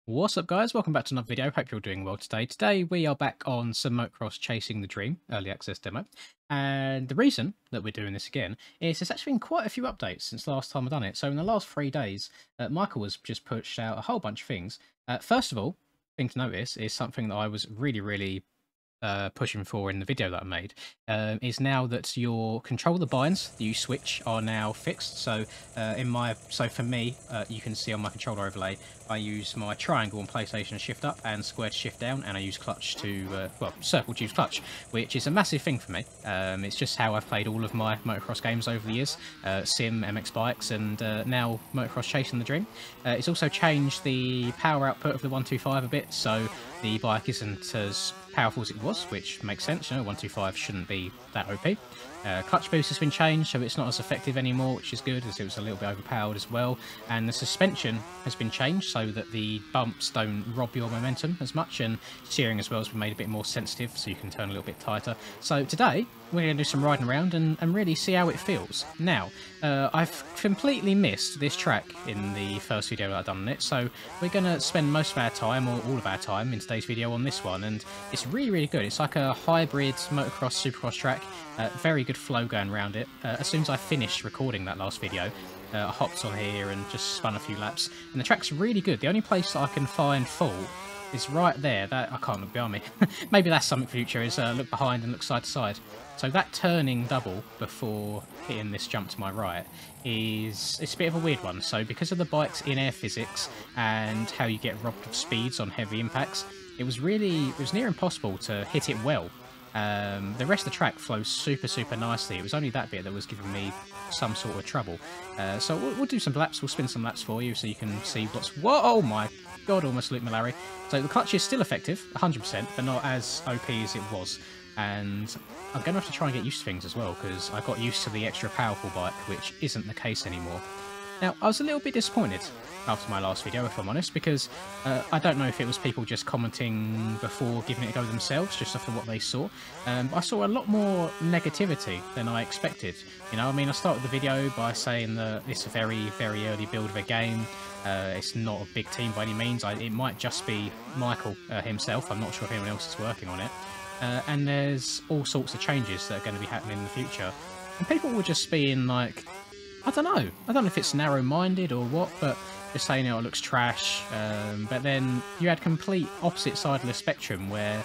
What's up guys, welcome back to another video, hope you're doing well today. Today we are back on some Motocross Chasing the Dream early access demo, and the reason that we're doing this again is there's actually been quite a few updates since last time I've done it. So in the last 3 days, Michael has just pushed out a whole bunch of things. First of all, thing to notice is something that I was really pushing for in the video that I made, is now that your control the binds that you switch are now fixed. So for me, you can see on my controller overlay, I use my triangle on PlayStation to shift up and square to shift down, and I use clutch to circle to use clutch, which is a massive thing for me. It's just how I've played all of my motocross games over the years, Sim, MX Bikes, and now Motocross Chasing the Dream. It's also changed the power output of the 125 a bit, so the bike isn't as powerful as it was, which makes sense. 125 shouldn't be that OP. Clutch boost has been changed, so it's not as effective anymore, which is good, as it was a little bit overpowered as well. And the suspension has been changed so that the bumps don't rob your momentum as much, and steering as well has been made a bit more sensitive, so you can turn a little bit tighter. So today, we're going to do some riding around and really see how it feels. Now, I've completely missed this track in the first video that I've done on it, so we're going to spend most of our time, or all of our time, in today's video on this one, and it's really good. It's like a hybrid motocross, supercross track, very good flow going around it. As soon as I finished recording that last video, I hopped on here and just spun a few laps, and the track's really good. The only place that I can find fault is right there. That I can't look behind me. Maybe that's something for future, is look behind and look side to side. So that turning double before hitting this jump to my right it's a bit of a weird one. So because of the bike's in-air physics and how you get robbed of speeds on heavy impacts, it was near impossible to hit it well. The rest of the track flows super nicely. It was only that bit that was giving me some sort of trouble. So we'll do some laps. We'll spin some laps for you so you can see what's... Whoa, oh my god, almost Luke Mallory. So the clutch is still effective, 100%, but not as OP as it was. And I'm going to have to try and get used to things as well, because I got used to the extra powerful bike, which isn't the case anymore. Now, I was a little bit disappointed after my last video, if I'm honest, because I don't know if it was people just commenting before giving it a go themselves, just after what they saw. I saw a lot more negativity than I expected. I mean, I started the video by saying that it's a very early build of a game. It's not a big team by any means. It might just be Michael himself. I'm not sure if anyone else is working on it. And there's all sorts of changes that are going to be happening in the future. And people were just being like, I don't know if it's narrow-minded or what, but just saying it looks trash. But then you had complete opposite side of the spectrum where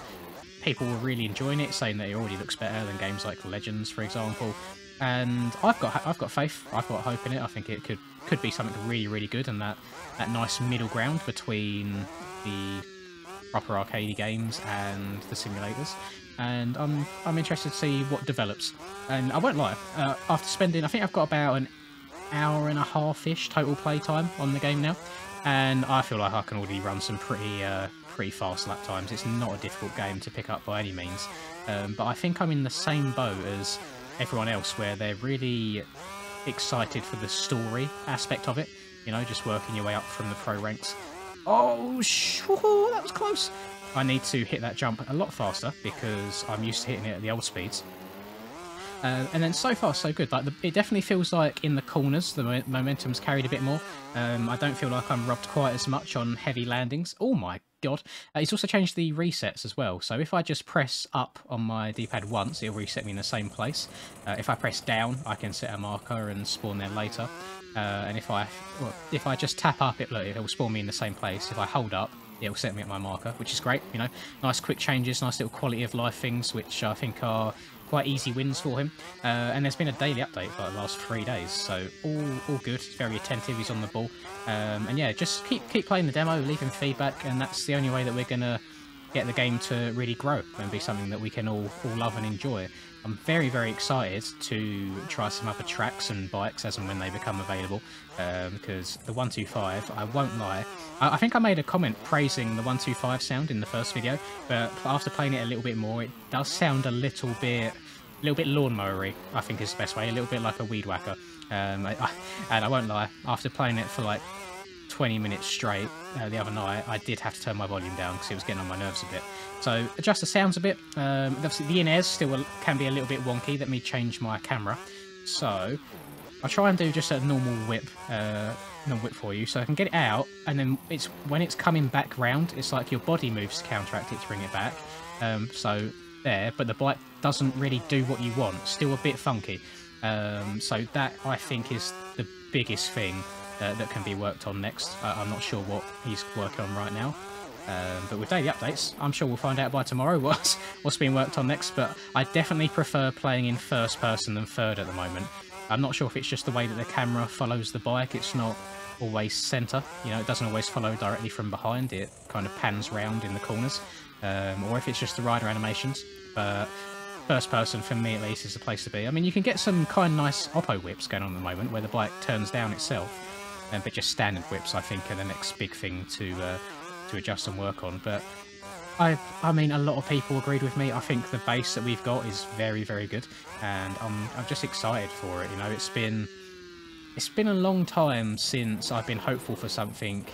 people were really enjoying it, saying that it already looks better than games like Legends, for example. And I've got faith, I've got hope in it. I think it could be something really good, and that nice middle ground between the proper arcadey games and the simulators. And I'm interested to see what develops. And I won't lie, after spending, I think I've got about an hour and a half-ish total play time on the game now, and I feel like I can already run some pretty fast lap times. It's not a difficult game to pick up by any means, but I think I'm in the same boat as everyone else, where they're really excited for the story aspect of it, just working your way up from the pro ranks. Oh, that was close. I need to hit that jump a lot faster because I'm used to hitting it at the old speeds. And then so far so good. Like it definitely feels like in the corners the momentum's carried a bit more. I don't feel like I'm rubbed quite as much on heavy landings. Oh my god. It's also changed the resets as well. So if I just press up on my D-pad once, it'll reset me in the same place. If I press down, I can set a marker and spawn there later. And if I just tap up, it'll spawn me in the same place. If I hold up, it'll set me at my marker, which is great. Nice quick changes, nice little quality of life things, which I think are quite easy wins for him. And there's been a daily update for the last 3 days, so all good. He's very attentive, he's on the ball. And yeah, just keep playing the demo, leaving feedback, and that's the only way that we're going to get the game to really grow and be something that we can all love and enjoy. I'm very excited to try some other tracks and bikes as and when they become available, because the 125, I won't lie, I think I made a comment praising the 125 sound in the first video, but after playing it a little bit more, it does sound a little bit lawnmower-y, I think is the best way, a little bit like a weed whacker. And I won't lie, after playing it for like 20 minutes straight the other night, I did have to turn my volume down because it was getting on my nerves a bit. So adjust the sounds a bit. Obviously the in-airs still can be a little bit wonky. Let me change my camera. So I'll try and do just a normal whip for you, so I can get it out, and then it's when it's coming back round, it's like your body moves to counteract it to bring it back. So there, but the bike doesn't really do what you want. Still a bit funky. So that I think is the biggest thing that can be worked on next. I'm not sure what he's working on right now. But with daily updates, I'm sure we'll find out by tomorrow what's being worked on next. But I definitely prefer playing in first person than third at the moment. I'm not sure if it's just the way that the camera follows the bike. It's not always centre. You know, it doesn't always follow directly from behind. It kind of pans round in the corners. Or if it's just the rider animations. But first person, for me at least, is the place to be. I mean, you can get some kind of nice oppo whips going on at the moment where the bike turns down itself. But just standard whips, I think, are the next big thing to adjust and work on. But I mean, a lot of people agreed with me. I think the base that we've got is very, very good, and I'm just excited for it. You know, it's been a long time since I've been hopeful for something,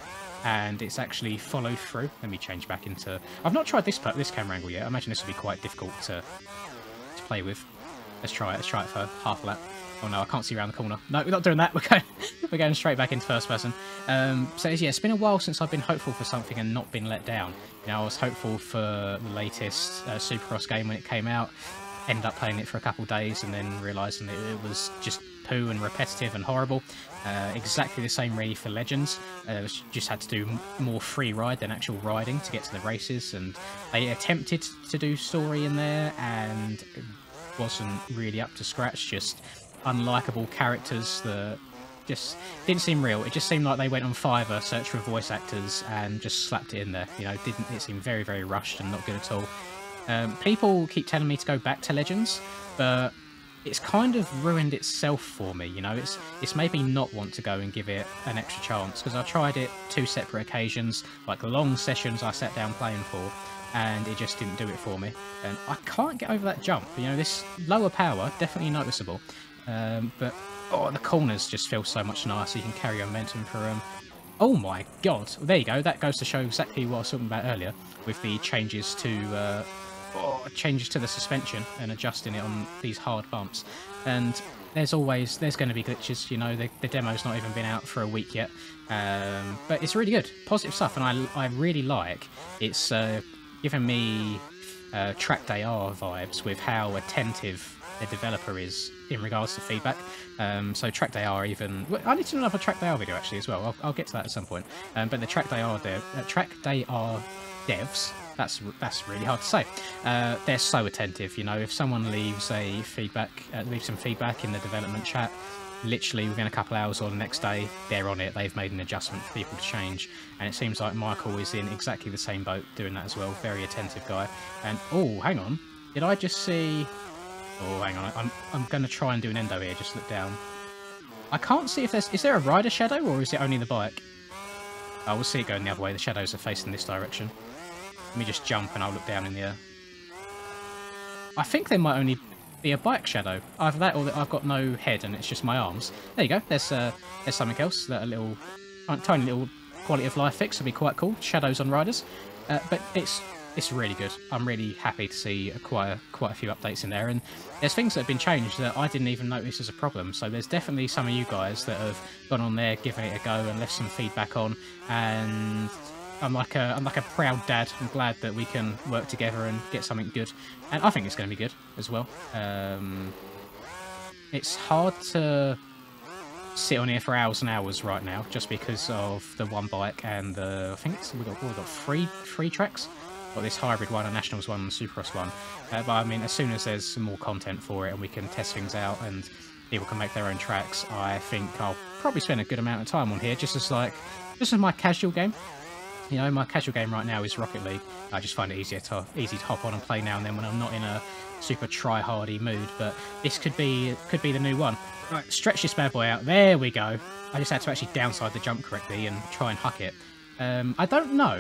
and it's actually followed through. Let me change back into. I've not tried this camera angle yet. I imagine this would be quite difficult to play with. Let's try it for half a lap. Oh no, I can't see around the corner. No, we're not doing that. We're going straight back into first person. So yeah, it's been a while since I've been hopeful for something and not been let down. You know, I was hopeful for the latest Supercross game when it came out. Ended up playing it for a couple of days and then realising it was just poo and repetitive and horrible. Exactly the same really for Legends. Just had to do more free ride than actual riding to get to the races, and they attempted to do story in there and it wasn't really up to scratch. Just unlikable characters that just didn't seem real. It just seemed like they went on Fiverr, searched for voice actors, and just slapped it in there. You know, it seemed very, very rushed and not good at all. People keep telling me to go back to Legends, but it's kind of ruined itself for me. You know, it's made me not want to go and give it an extra chance, because I tried it 2 separate occasions, like long sessions I sat down playing for, and it just didn't do it for me. And I can't get over that jump. You know, this lower power, definitely noticeable. But the corners just feel so much nicer. You can carry your momentum through them. Oh my god! There you go. That goes to show exactly what I was talking about earlier with the changes to the suspension and adjusting it on these hard bumps. And there's going to be glitches. You know, the demo's not even been out for a week yet. But it's really good, positive stuff, and I really like it's given me Track Day R vibes with how attentive the developer is in regards to feedback. So Track Day R even... I need to do another Track Day R video actually as well. I'll get to that at some point. But the Track Day R devs, that's really hard to say. They're so attentive. You know, if someone leaves some feedback in the development chat, literally within a couple hours or the next day, they're on it. They've made an adjustment for people to change, and it seems like Michael is in exactly the same boat doing that as well. Very attentive guy. And oh, hang on, did I just see... Oh, hang on, I'm going to try and do an endo here, just look down. I can't see if is there a rider shadow, or is it only the bike? Oh, we'll see it going the other way. The shadows are facing this direction. Let me just jump and I'll look down in the air. I think there might only be a bike shadow. Either that or that I've got no head and it's just my arms. There you go. There's something else. That a little, tiny little quality of life fix would be quite cool. Shadows on riders. But it's really good. I'm really happy to see quite a few updates in there, and there's things that have been changed that I didn't even notice as a problem. So there's definitely some of you guys that have gone on there, given it a go, and left some feedback on. And I'm like a proud dad. I'm glad that we can work together and get something good, and I think it's going to be good as well. It's hard to sit on here for hours and hours right now, just because of the one bike and I think we've got three tracks. Got this hybrid one, a Nationals one, and a Supercross one. But I mean, as soon as there's some more content for it and we can test things out and people can make their own tracks, I think I'll probably spend a good amount of time on here, just as my casual game. You know, my casual game right now is Rocket League. I just find it easy to hop on and play now and then when I'm not in a super try-hardy mood. But this could be the new one. Right, stretch this bad boy out. There we go. I just had to actually downside the jump correctly and try and huck it. I don't know,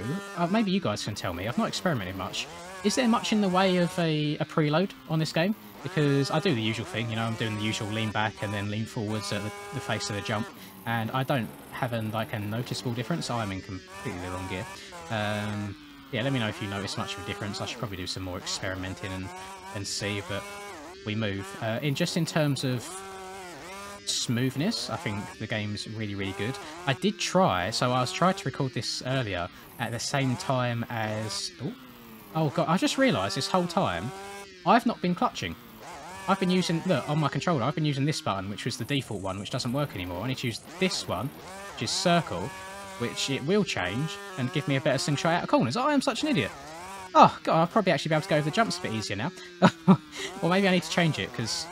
maybe you guys can tell me, I've not experimented much. Is there much in the way of a preload on this game? Because I do the usual thing, you know, I'm doing the usual lean back and then lean forwards at the face of the jump, and I don't have a noticeable difference. I'm in completely the wrong gear. Yeah, let me know if you notice much of a difference. I should probably do some more experimenting and see, but we move. In terms of smoothness. I think the game's really, really good. I did try, so I was trying to record this earlier at the same time as... Oh god, I just realised this whole time I've not been clutching. I've been using, look, on my controller, I've been using this button, which was the default one, which doesn't work anymore. I need to use this one, which is circle, which it will change and give me a better slingshot out of corners. I am such an idiot. Oh god, I'll probably actually be able to go over the jumps a bit easier now. Or maybe I need to change it, because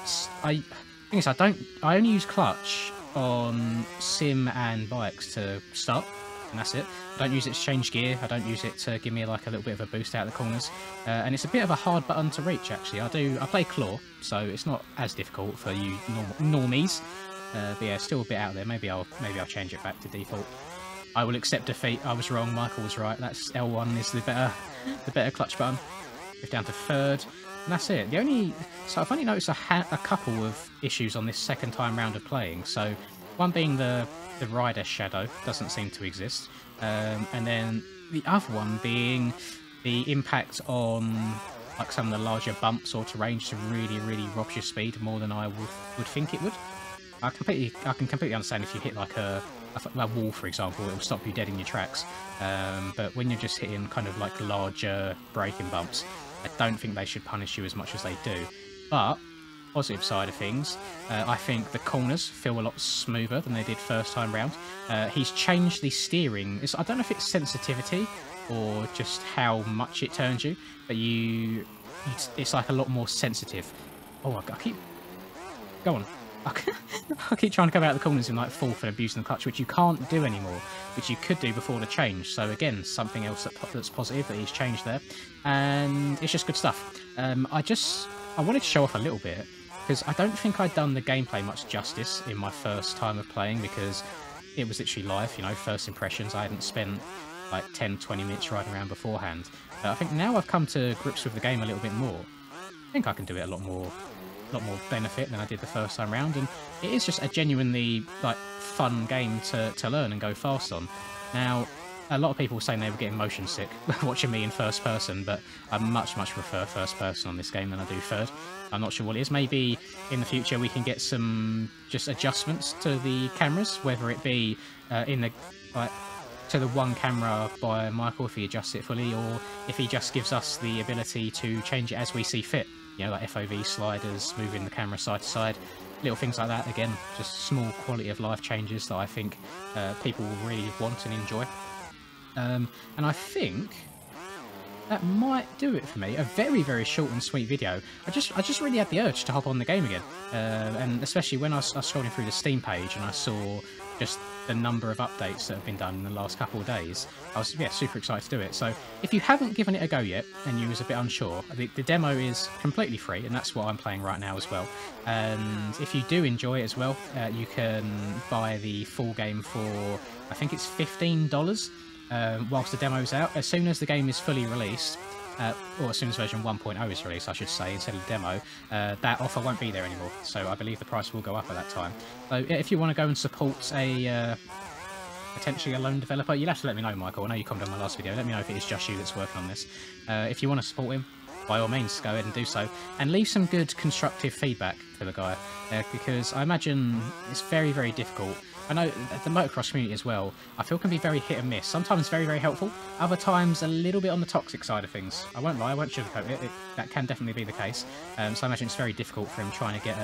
the thing is, I only use clutch on sim and bikes to start, and that's it. I don't use it to change gear. I don't use it to give me like a little bit of a boost out of the corners. And it's a bit of a hard button to reach, actually. I play claw, so it's not as difficult for you normies. But yeah, still a bit out there. Maybe I'll change it back to default. I will accept defeat. I was wrong. Michael was right. That's L1 is the better clutch button. Move down to third, and that's it. So I've only noticed a couple of issues on this second time round of playing. So one being the rider shadow doesn't seem to exist, and then the other one being the impact on like some of the larger bumps or terrain to really robs your speed more than I would think it would. I can completely understand if you hit like a wall, for example, it will stop you dead in your tracks. But when you're just hitting kind of like larger braking bumps, I don't think they should punish you as much as they do. But positive side of things, I think the corners feel a lot smoother than they did first time round. He's changed the steering. I don't know if it's sensitivity or just how much it turns you, but it's like a lot more sensitive. Oh, I keep... Go on. I keep trying to come out of the corners in like fourth and abusing the clutch, which you can't do anymore, which you could do before the change. So again, something else that's positive that he's changed there, and it's just good stuff. I wanted to show off a little bit, because I don't think I'd done the gameplay much justice in my first time of playing, because it was literally live, you know, first impressions. I hadn't spent like 10-20 minutes riding around beforehand. I think now I've come to grips with the game a little bit more. I think I can do it a lot more benefit than I did the first time round, and it is just a genuinely like fun game to learn and go fast on. Now, a lot of people were saying they were getting motion sick watching me in first person, but I much prefer first person on this game than I do third. I'm not sure what it is. Maybe in the future we can get some just adjustments to the cameras, whether it be in the to the one camera by Michael if he adjusts it fully, or if he just gives us the ability to change it as we see fit. You know, like FOV sliders, moving the camera side to side, little things like that. Again, just small quality of life changes that I think people will really want and enjoy. And I think that might do it for me. A very short and sweet video. I just really had the urge to hop on the game again, and especially when I was scrolling through the Steam page and I saw just the number of updates that have been done in the last couple of days. I was super excited to do it. So if you haven't given it a go yet and you was a bit unsure, the demo is completely free, and that's what I'm playing right now as well. And if you do enjoy it as well, you can buy the full game for, I think it's $15 whilst the demo's out. As soon as the game is fully released, or as soon as version 1.0 is released, I should say, instead of demo, that offer won't be there anymore. So I believe the price will go up at that time. So if you want to go and support a potentially a lone developer, you'll have to let me know, Michael. I know you commented on my last video. Let me know if it is just you that's working on this. If you want to support him, by all means, go ahead and do so. And leave some good constructive feedback for the guy, because I imagine it's very difficult. I know the motocross community as well, I feel can be very hit and miss. Sometimes very helpful, other times a little bit on the toxic side of things. I won't lie, I won't sugarcoat it. That can definitely be the case. So I imagine it's very difficult for him trying to get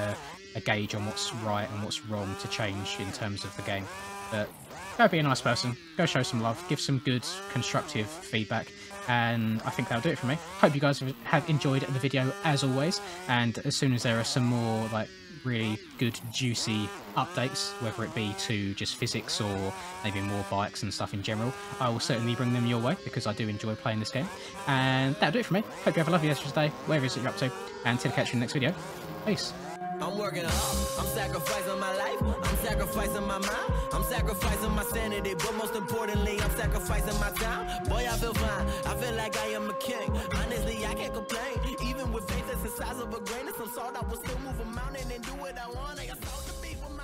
a gauge on what's right and what's wrong to change in terms of the game. But go be a nice person, go show some love, give some good constructive feedback, and I think that'll do it for me. Hope you guys have enjoyed the video as always, and as soon as there are some more like really good juicy updates, whether it be to just physics or maybe more bikes and stuff in general, I will certainly bring them your way, because I do enjoy playing this game. And that'll do it for me. Hope you have a lovely rest of the day, wherever it is that you're up to, and until I catch you in the next video, peace. I'm working hard, I'm sacrificing my life, I'm sacrificing my mind, I'm sacrificing my sanity, but most importantly, I'm sacrificing my time. Boy, I feel fine, I feel like I am a king. Honestly, I can't complain, even with faith that's the size of a grain of some salt, I will still move a mountain and do what I want. I got salt to be for my